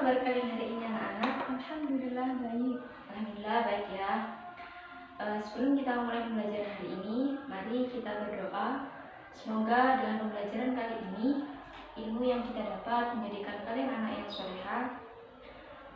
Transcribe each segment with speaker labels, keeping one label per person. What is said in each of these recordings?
Speaker 1: kabar kalian hari ini anak-anak?
Speaker 2: Alhamdulillah baik.
Speaker 1: Alhamdulillah baik ya. Sebelum kita mulai pembelajaran hari ini, mari kita berdoa. Semoga dengan pembelajaran kali ini, ilmu yang kita dapat menjadikan kalian anak yang solehah,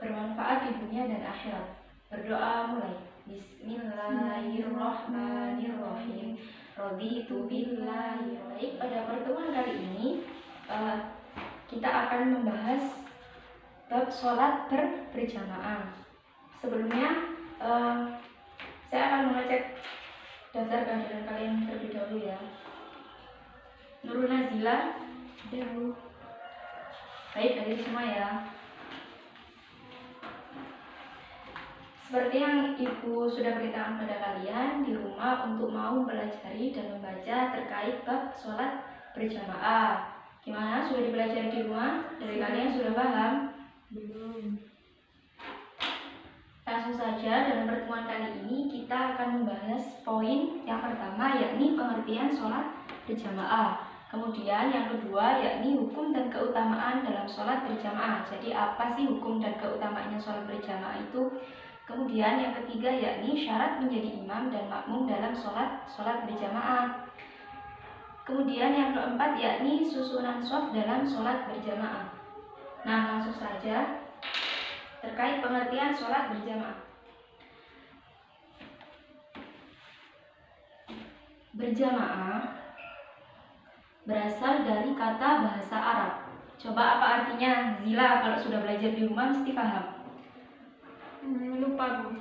Speaker 1: bermanfaat di dunia dan akhirat. Berdoa mulai. Bismillahirrahmanirrahim. Raditu billahi. Baik, pada pertemuan kali ini kita akan membahas bab sholat berjamaah. Sebelumnya saya akan mengecek daftar kehadiran kalian terlebih dahulu ya. Nurul Nazila,
Speaker 2: Jauh.
Speaker 1: baik, hadir semua ya. Seperti yang Ibu sudah beritahu pada kalian di rumah untuk mau mempelajari dan membaca terkait bab sholat berjamaah. Gimana? Sudah dipelajari di rumah? Dari kalian sudah paham?
Speaker 2: Belum.
Speaker 1: Langsung saja, dalam pertemuan kali ini kita akan membahas poin yang pertama, yakni pengertian sholat berjamaah. Kemudian yang kedua yakni hukum dan keutamaan dalam sholat berjamaah. Jadi apa sih hukum dan keutamaannya sholat berjamaah itu? Kemudian yang ketiga yakni syarat menjadi imam dan makmum dalam sholat berjamaah. Kemudian yang keempat yakni susunan shaf dalam sholat berjamaah. Nah, langsung saja terkait pengertian sholat berjamaah. Berjamaah berasal dari kata bahasa Arab. Coba apa artinya? Zila kalau sudah belajar di rumah mesti paham.
Speaker 2: Lupa Bu.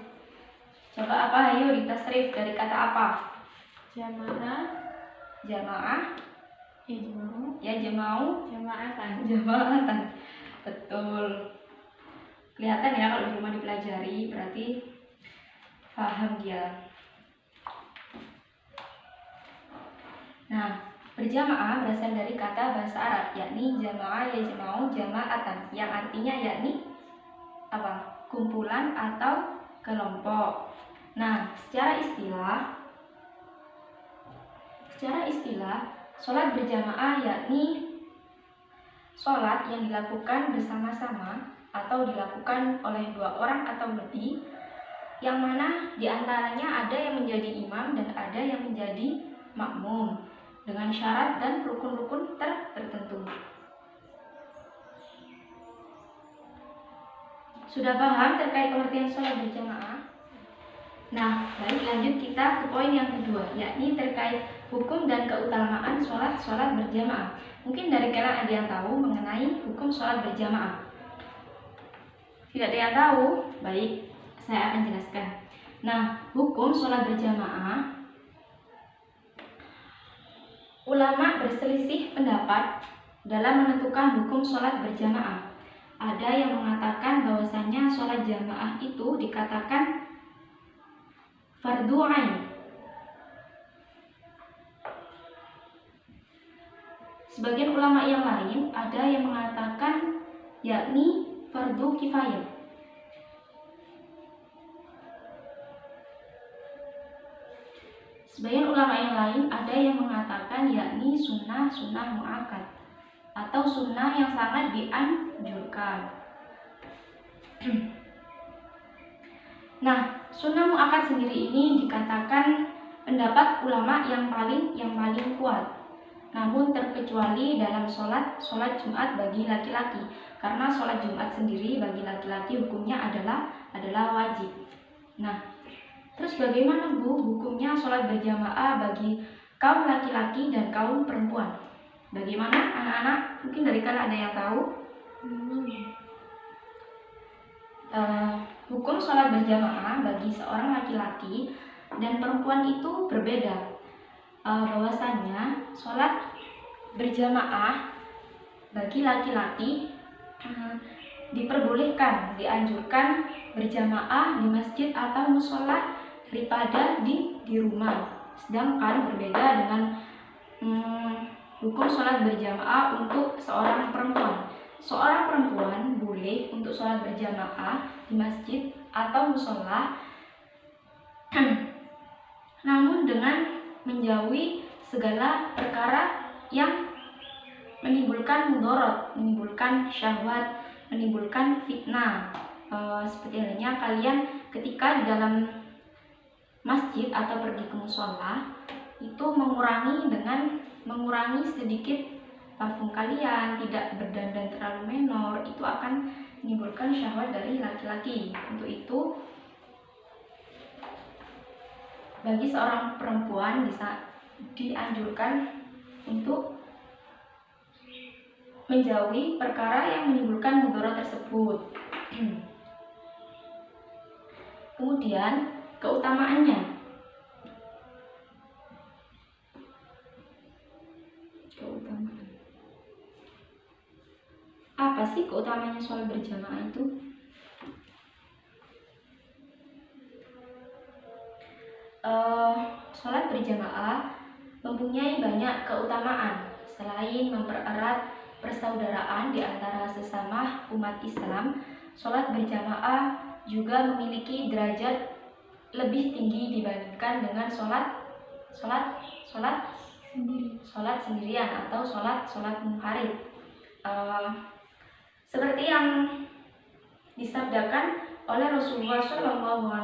Speaker 1: Coba apa? Ayo ditasrif dari kata apa?
Speaker 2: Jamaah.
Speaker 1: Jamaah.
Speaker 2: Ijma'u.
Speaker 1: Ya, jama'u.
Speaker 2: Jamaatan.
Speaker 1: Jamaatan. Betul. Kelihatan ya kalau di rumah dipelajari, berarti paham dia. Nah, berjamaah berasal dari kata bahasa Arab, yakni jamaah yajma'u jama'atan, yang artinya yakni apa? Kumpulan atau kelompok. Nah, secara istilah, sholat berjamaah yakni sholat yang dilakukan bersama-sama atau dilakukan oleh dua orang atau lebih, yang mana diantaranya ada yang menjadi imam dan ada yang menjadi makmum dengan syarat dan rukun-rukun tertentu. Sudah paham terkait pengertian sholat berjamaah? Nah, baik, lanjut kita ke poin yang kedua, yakni terkait hukum dan keutamaan sholat berjamaah. Mungkin dari kalian ada yang tahu mengenai hukum sholat berjamaah? Tidak ada yang tahu? Baik, saya akan jelaskan. Nah, hukum sholat berjamaah, ulama berselisih pendapat dalam menentukan hukum sholat berjamaah. Ada yang mengatakan bahwasannya sholat jamaah itu dikatakan fardu ain. Sebagian ulama yang lain ada yang mengatakan yakni fardu kifayah. Sebagian ulama yang lain ada yang mengatakan yakni sunnah mu'akkad atau sunnah yang sangat dianjurkan. Nah, sunnah mu'akkad sendiri ini dikatakan pendapat ulama yang paling kuat. Namun terkecuali dalam sholat Jumat bagi laki-laki, karena sholat Jumat sendiri bagi laki-laki hukumnya adalah wajib. Nah, terus bagaimana Bu hukumnya sholat berjamaah bagi kaum laki-laki dan kaum perempuan? Bagaimana anak-anak? Mungkin dari kalian ada yang tahu? Hukum sholat berjamaah bagi seorang laki-laki dan perempuan itu berbeda. Bahwasannya sholat berjamaah bagi laki-laki dianjurkan berjamaah di masjid atau musola daripada di rumah. Sedangkan berbeda dengan hukum sholat berjamaah untuk seorang perempuan. Seorang perempuan boleh untuk sholat berjamaah di masjid atau musola, namun dengan menjauhi segala perkara yang menimbulkan mudarat, menimbulkan syahwat, menimbulkan fitnah. Seperti halnya kalian ketika di dalam masjid atau pergi ke musola itu mengurangi sedikit parfum kalian, tidak berdandan terlalu menor, itu akan menimbulkan syahwat dari laki-laki. Untuk itu bagi seorang perempuan bisa dianjurkan untuk menjauhi perkara yang menimbulkan mudarat tersebut. Kemudian keutamaannya. Apa sih keutamaannya sholat berjamaah itu? Sholat berjamaah mempunyai banyak keutamaan. Selain mempererat persaudaraan di antara sesama umat Islam, sholat berjamaah juga memiliki derajat lebih tinggi dibandingkan dengan sholat sendirian atau sholat munfarid. Seperti yang disabdakan oleh Rasulullah SAW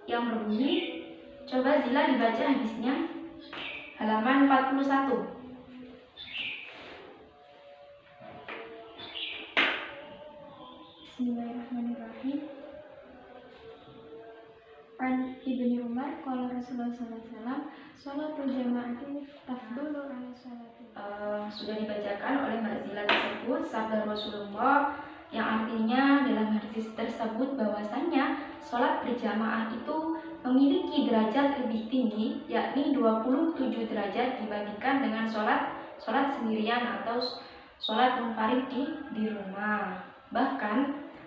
Speaker 1: yang berbunyi, coba Zila dibaca hadisnya, halaman 41.
Speaker 2: Bismillahirrahmanirrahim. An Ibnu Umar qala Rasulullah sallallahu alaihi wasallam, sholatul jama'ati tafdulu ala sholati.
Speaker 1: Sudah dibacakan oleh Mbak Zila tersebut sabda Rasulullah yang artinya dalam hadis tersebut bahwasanya sholat berjamaah itu memiliki derajat lebih tinggi, yakni 27 derajat dibandingkan dengan sholat sendirian atau sholat munfarid di rumah. Bahkan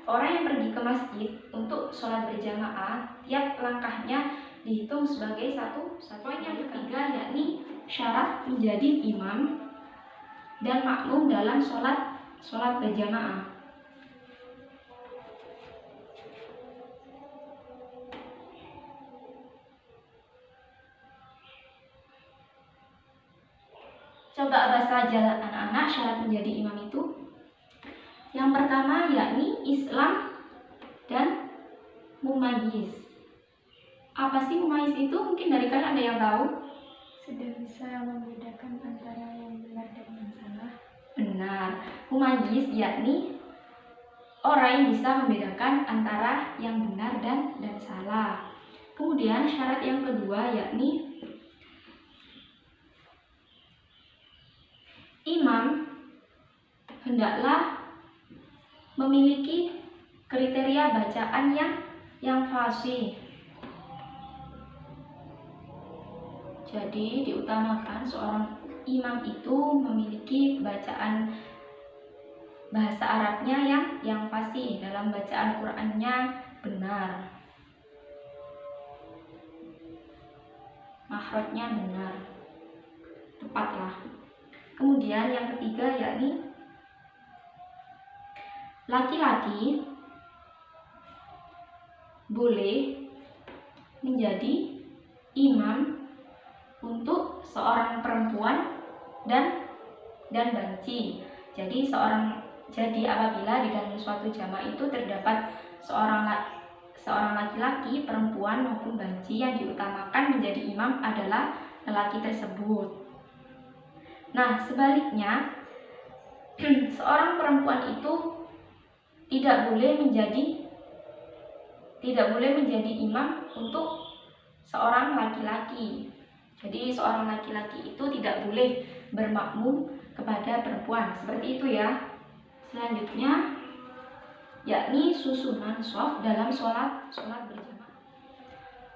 Speaker 1: orang yang pergi ke masjid untuk sholat berjamaah, tiap langkahnya dihitung sebagai satu. Poin yang ketiga yakni syarat menjadi imam dan makmum dalam sholat berjamaah. Coba bahasa aja anak-anak syarat menjadi imam itu. Yang pertama yakni Islam dan mumayyiz. Apa sih mumayyiz itu? Mungkin dari kalian ada yang tahu?
Speaker 2: Sudah bisa membedakan antara yang benar dan yang salah.
Speaker 1: Benar. Mumayyiz yakni orang yang bisa membedakan antara yang benar dan salah. Kemudian syarat yang kedua yakni imam hendaklah memiliki kriteria bacaan yang fasih. Jadi diutamakan seorang imam itu memiliki bacaan bahasa Arabnya yang fasih, dalam bacaan Qur'annya benar, makhrajnya benar, tepatlah. Kemudian yang ketiga yakni laki-laki boleh menjadi imam untuk seorang perempuan dan banci. Jadi apabila di dalam suatu jamaah itu terdapat seorang laki-laki, perempuan maupun banci, yang diutamakan menjadi imam adalah lelaki tersebut. Nah, sebaliknya seorang perempuan itu tidak boleh menjadi imam untuk seorang laki-laki. Jadi seorang laki-laki itu tidak boleh bermakmum kepada perempuan. Seperti itu ya. Selanjutnya yakni susunan shaf dalam sholat berjamaah.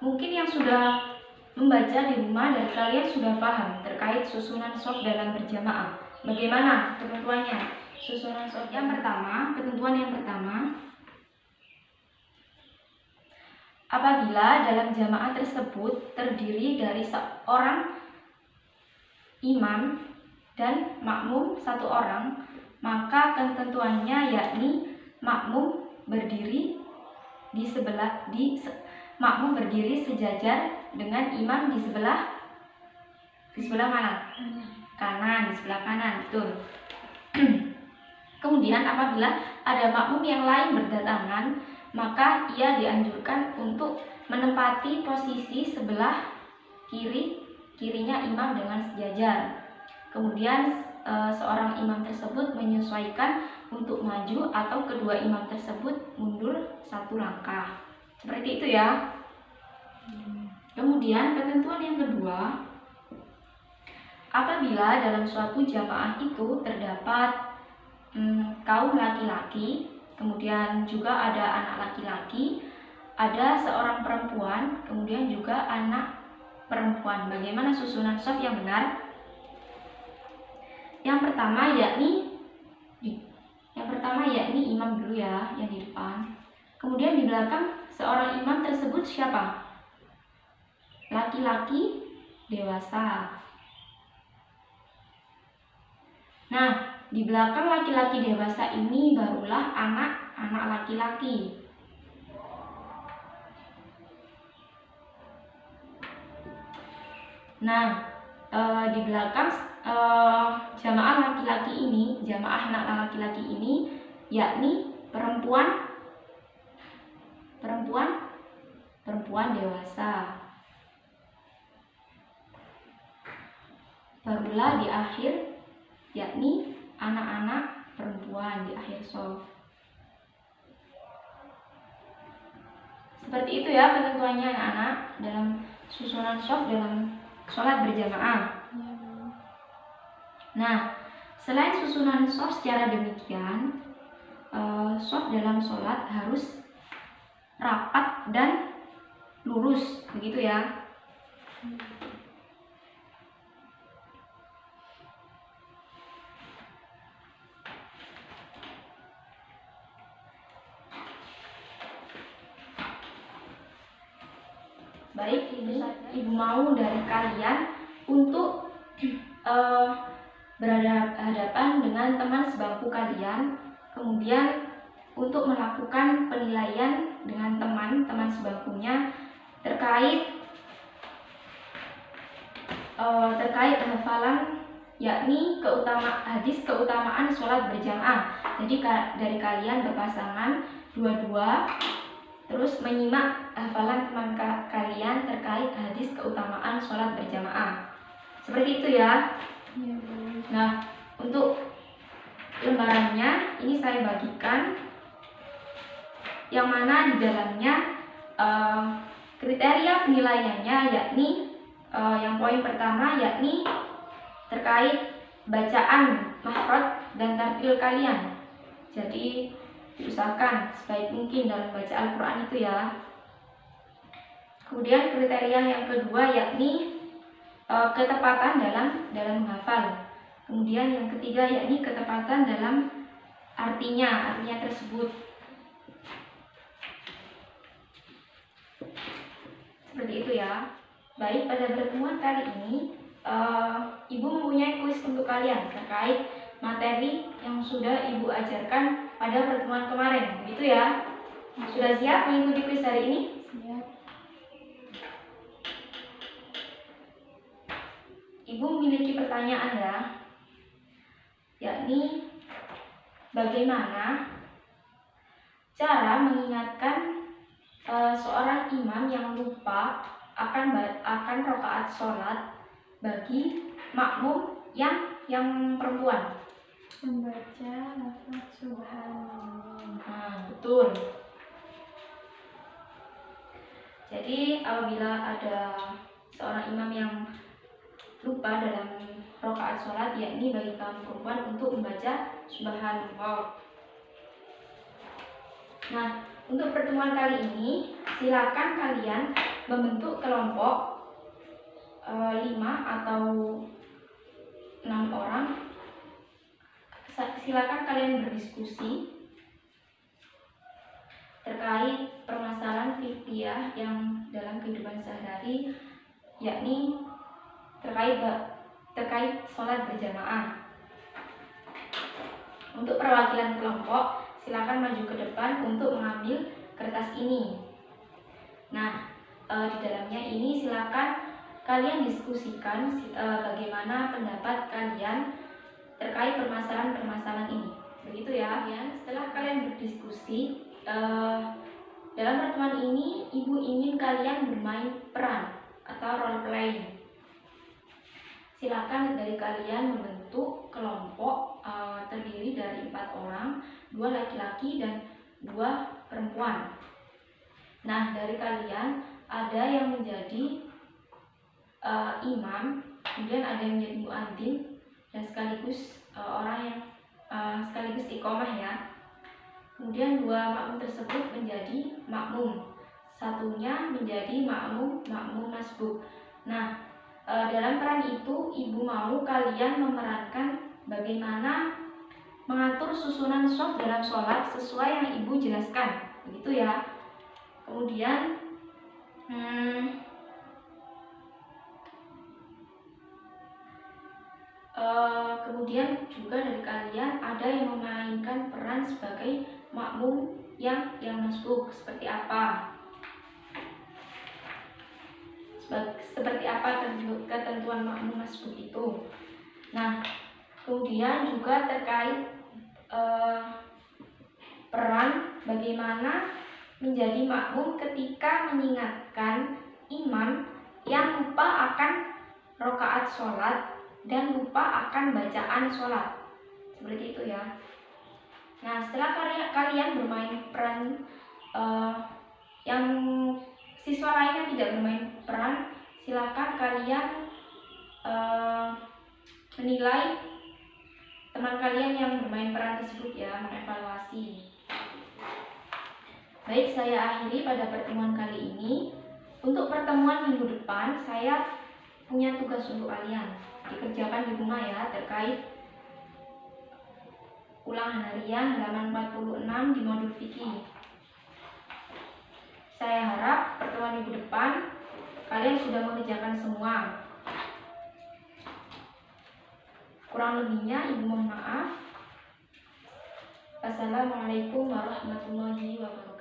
Speaker 1: Mungkin yang sudah membaca di rumah dari kalian sudah paham terkait susunan shaf dalam berjamaah. Bagaimana ketentuannya? Susunan shaf ketentuan yang pertama, apabila dalam jamaah tersebut terdiri dari seorang imam dan makmum satu orang, maka ketentuannya yakni makmum berdiri sejajar dengan imam di sebelah mana? Kanan, di sebelah kanan, betul. Kemudian apabila ada makmum yang lain berdatangan, maka ia dianjurkan untuk menempati posisi sebelah kirinya imam dengan sejajar. Kemudian seorang imam tersebut menyesuaikan untuk maju atau kedua imam tersebut mundur satu langkah. Seperti itu ya. Kemudian ketentuan yang kedua, apabila dalam suatu jamaah itu terdapat kaum laki-laki, kemudian juga ada anak laki-laki, ada seorang perempuan, kemudian juga anak perempuan. Bagaimana susunan shaf yang benar? Yang pertama yakni imam dulu ya, yang di depan. Kemudian di belakang seorang imam tersebut siapa? Laki-laki dewasa. Nah, di belakang laki-laki dewasa ini barulah anak-anak laki-laki. Nah, di belakang jamaah laki-laki ini, jamaah anak laki-laki ini, yakni perempuan dewasa. Barulah di akhir, yakni anak-anak perempuan di akhir shaf. Seperti itu ya ketentuannya anak-anak dalam susunan shaf dalam sholat berjamaah. Nah, selain susunan shaf secara demikian, shaf dalam sholat harus rapat dan lurus, begitu ya. Baik, ibu mau dari kalian untuk berhadapan dengan teman sebangku kalian, kemudian untuk melakukan penilaian dengan teman sebangkunya terkait hafalan, yakni hadis keutamaan sholat berjamaah. Jadi dari kalian berpasangan dua-dua, terus menyimak hafalan teman kalian terkait hadis keutamaan sholat berjamaah. Seperti itu ya. Nah, untuk lembarannya ini saya bagikan, yang mana di dalamnya kriteria penilaiannya yakni yang poin pertama yakni terkait bacaan makhraj dan tartil kalian. Jadi diusahakan sebaik mungkin dalam baca Al-Quran itu ya. Kemudian kriteria yang kedua yakni ketepatan dalam menghafal. Kemudian yang ketiga yakni ketepatan dalam artinya tersebut. Seperti itu ya. Baik, pada pertemuan kali ini Ibu mempunyai kuis untuk kalian terkait materi yang sudah Ibu ajarkan pada pertemuan kemarin, begitu ya? Sudah siap mengikuti kuis hari ini?
Speaker 2: Siap.
Speaker 1: Ibu memiliki pertanyaan ya, yakni bagaimana cara mengingatkan seorang imam yang lupa akan rakaat sholat bagi makmum yang perempuan.
Speaker 2: Membaca lafaz subhanallah.
Speaker 1: Nah, betul. Jadi apabila ada seorang imam yang lupa dalam rakaat sholat, yakni bagi kaum perempuan untuk membaca subhanallah. Nah, untuk pertemuan kali ini silakan kalian membentuk kelompok 5 atau 6 orang. Silakan kalian berdiskusi terkait permasalahan fikih yang dalam kehidupan sehari-hari, yakni terkait sholat berjamaah. Untuk perwakilan kelompok, silakan maju ke depan untuk mengambil kertas ini. Nah, di dalamnya ini silakan kalian diskusikan bagaimana pendapat kalian terkait permasalahan ini. Begitu. begitu ya. Setelah kalian berdiskusi, dalam pertemuan ini ibu ingin kalian bermain peran atau role playing. Silakan dari kalian membentuk kelompok terdiri dari 4 orang, 2 laki-laki dan 2 perempuan. Nah, dari kalian ada yang menjadi imam, kemudian ada yang menjadi muadzin dan sekaligus orang yang sekaligus iqomah ya. Kemudian 2 makmum tersebut menjadi makmum, satunya menjadi makmum masbuk. Nah, dalam peran itu ibu mau kalian memerankan bagaimana mengatur susunan shaf dalam sholat sesuai yang ibu jelaskan, begitu ya. Kemudian juga dari kalian ada yang memainkan peran sebagai makmum yang masbuk. Seperti apa ketentuan makmum masbuk itu. Nah, kemudian juga terkait peran bagaimana menjadi makmum ketika mengingatkan imam yang lupa akan rakaat sholat dan lupa akan bacaan sholat, seperti itu ya. Nah, setelah kalian bermain peran, yang siswa lainnya tidak bermain peran, silakan kalian menilai teman kalian yang bermain peran tersebut ya, mengevaluasi. Baik, saya akhiri pada pertemuan kali ini. Untuk pertemuan minggu depan, saya punya tugas untuk kalian, dikerjakan di rumah ya, terkait ulangan harian halaman 46 di modul fikih. Saya harap pertemuan minggu depan kalian sudah mengerjakan semua. Kurang lebihnya ibu mohon maaf. Wassalamualaikum warahmatullahi wabarakatuh.